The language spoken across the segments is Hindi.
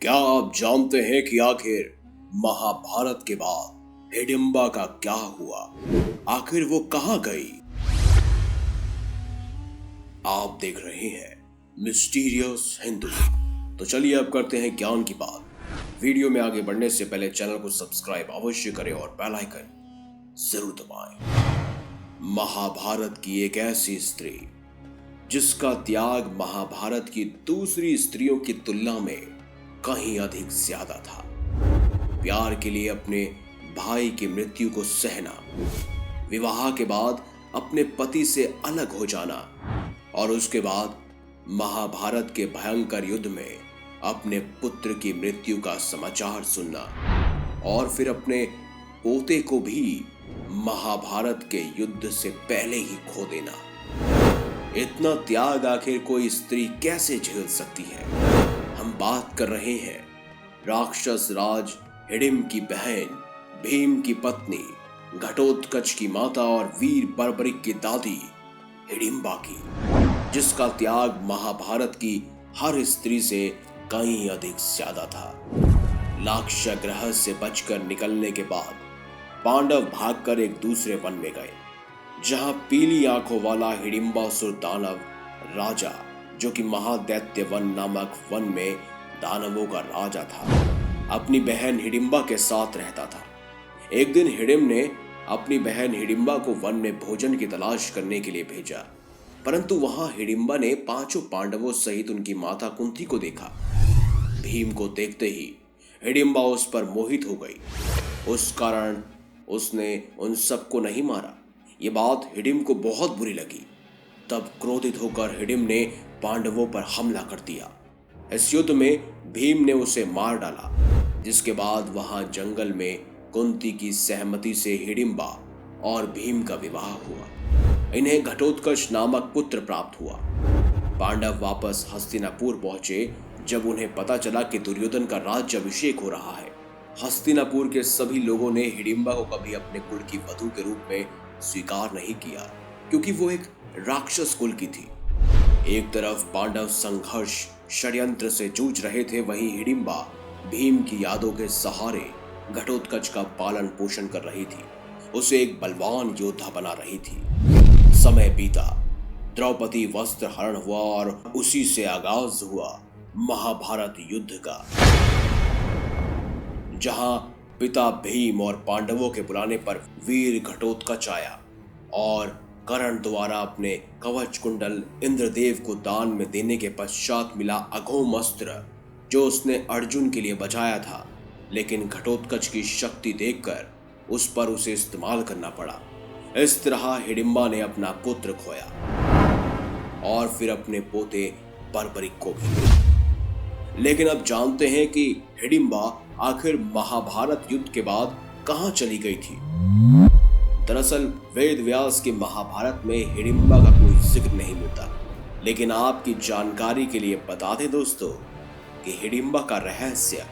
क्या आप जानते हैं कि आखिर महाभारत के बाद हिडिंबा का क्या हुआ? आखिर वो कहां गई? आप देख रहे हैं मिस्टीरियस हिंदू। तो चलिए अब करते हैं ज्ञान की बात। वीडियो में आगे बढ़ने से पहले चैनल को सब्सक्राइब अवश्य करें और बेल आइकन जरूर दबाएं। महाभारत की एक ऐसी स्त्री जिसका त्याग महाभारत की दूसरी स्त्रियों की तुलना में कहीं अधिक ज्यादा था। प्यार के लिए अपने भाई की मृत्यु को सहना, विवाह के बाद अपने पति से अलग हो जाना और उसके बाद महाभारत के भयंकर युद्ध में अपने पुत्र की मृत्यु का समाचार सुनना और फिर अपने पोते को भी महाभारत के युद्ध से पहले ही खो देना। इतना त्याग आखिर कोई स्त्री कैसे झेल सकती है? हम बात कर रहे हैं राक्षस राज हिडिंब की बहन, भीम की पत्नी, घटोत्कच की माता और वीर बर्बरिक की दादी हिडिंबा की, जिसका त्याग महाभारत की हर स्त्री से कहीं अधिक ज्यादा था। लाक्षागृह से बचकर निकलने के बाद पांडव भागकर एक दूसरे वन में गए, जहां पीली आंखों वाला हिडिंबासुर दानव राजा, जो कि महादैत्य वन नामक वन में दानवों का राजा था, अपनी बहन हिडिंबा के साथ रहता था। एक दिन हिडिंब ने अपनी बहन हिडिंबा को वन में भोजन की तलाश करने के लिए भेजा, परंतु वहां हिडिंबा ने पांचों पांडवों सहित उनकी माता कुंती को देखा। भीम को देखते ही हिडिंबा उस पर मोहित हो गई। उस कारण उसने उन सबको नहीं मारा। ये बात हिडिंब को बहुत बुरी लगी। तब क्रोधित होकर हिडिंब ने पांडवों पर हमला कर दिया। इस युद्ध में भीम ने उसे मार डाला, जिसके बाद वहां जंगल में कुंती की सहमति से हिडिंबा और भीम का विवाह हुआ। इन्हें घटोत्कच नामक पुत्र प्राप्त हुआ। पांडव वापस हस्तिनापुर पहुंचे जब उन्हें पता चला कि दुर्योधन का राज्याभिषेक हो रहा है। हस्तिनापुर के सभी लोगों ने हिडिंबा को कभी अपने कुल की वधू के रूप में स्वीकार नहीं किया, क्योंकि वो एक राक्षस कुल की थी। एक तरफ पांडव संघर्ष षड्यंत्र से जूझ रहे थे, वहीं हिडिंबा भीम की यादों के सहारे घटोत्कच का पालन पोषण कर रही थी, उसे एक बलवान योद्धा बना रही थी। समय बीता, द्रौपदी वस्त्र हरण हुआ और उसी से आगाज हुआ महाभारत युद्ध का, जहां पिता भीम और पांडवों के बुलाने पर वीर घटोत्कच आया और कर्ण द्वारा अपने कवच कुंडल इंद्रदेव को दान में देने के पश्चात मिला अघोम अस्त्र, जो उसने अर्जुन के लिए बचाया था, लेकिन घटोत्कच की शक्ति देखकर उस पर उसे इस्तेमाल करना पड़ा। इस तरह हिडिंबा ने अपना पुत्र खोया और फिर अपने पोते बर्बरिक को भी। लेकिन अब जानते हैं कि हिडिंबा आखिर महाभारत युद्ध के बाद कहां चली गई थी। दरअसल वेद व्यास के महाभारत में हिडिंबा का कोई जिक्र नहीं मिलता, लेकिन आपकी जानकारी के लिए बता दें दोस्तों कि हिडिंबा का रहस्य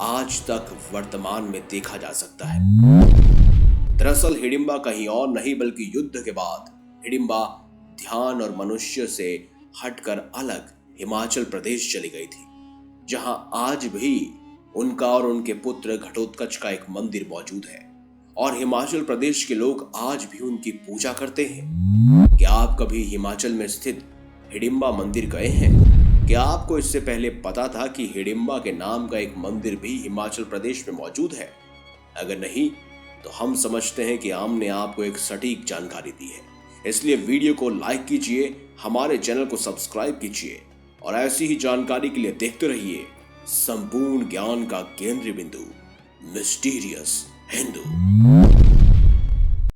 आज तक वर्तमान में देखा जा सकता है। दरअसल हिडिंबा कहीं और नहीं बल्कि युद्ध के बाद हिडिंबा ध्यान और मनुष्य से हटकर अलग हिमाचल प्रदेश चली गई थी, जहां आज भी उनका और उनके पुत्र घटोत्कच का एक मंदिर मौजूद है और हिमाचल प्रदेश के लोग आज भी उनकी पूजा करते हैं। क्या आप कभी हिमाचल में स्थित हिडिंबा मंदिर गए हैं? क्या आपको इससे पहले पता था कि हिडिंबा के नाम का एक मंदिर भी हिमाचल प्रदेश में मौजूद है? अगर नहीं तो हम समझते हैं कि हमने आपको एक सटीक जानकारी दी है, इसलिए वीडियो को लाइक कीजिए, हमारे चैनल को सब्सक्राइब कीजिए और ऐसी ही जानकारी के लिए देखते रहिए संपूर्ण ज्ञान का केंद्रीय बिंदु मिस्टीरियस हिंदू।